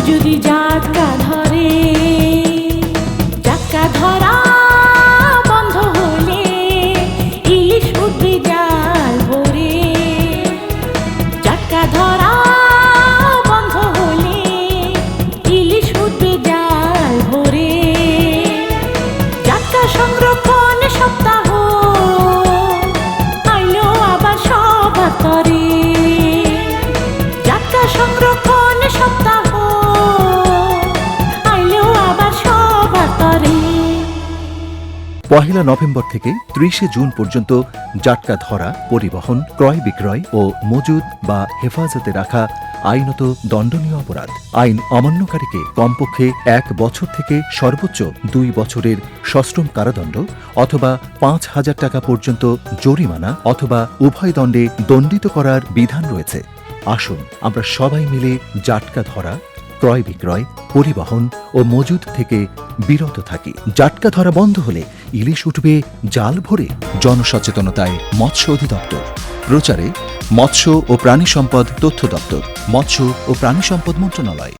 যদি জাটকা ধরে, জাটকা ধরা বন্ধ হলে ইলিশ উঠবে জাল ভরে। জাটকা ধরা বন্ধ হলে ইলিশ উঠবে জাল ভরে। জাটকা সংরক্ষণ সপ্তাহ আইলো আবার সবার তরে। জাটকা সংরক্ষণ সপ্তাহ আইলো আবার সবার তরে। 1 নভেম্বর থেকে 30 জুন পর্যন্ত জাটকা ধরা, পরিবহন, ক্রয় বিক্রয় ও মজুদ বা হেফাজতে রাখা আইনত দণ্ডনীয় অপরাধ। আইন অমান্যকারীকে কমপক্ষে 1 বছর থেকে সর্বোচ্চ 2 বছরের সশ্রম কারাদণ্ড অথবা 5,000 টাকা পর্যন্ত জরিমানা অথবা উভয় দণ্ডে দণ্ডিত করার বিধান রয়েছে। আসুন আমরা সবাই মিলে জাটকা ধরা, ক্রয় বিক্রয়, পরিবহন ও মজুদ থেকে বিরত থাকি। জাটকা ধরা বন্ধ হলে ইলিশ উঠবে জাল ভরে। জনসচেতনতায় মৎস্য অধিদপ্তর। প্রচারে মৎস্য ও প্রাণী সম্পদ তথ্য দপ্তর, মৎস্য ও প্রাণী সম্পদ মন্ত্রণালয়।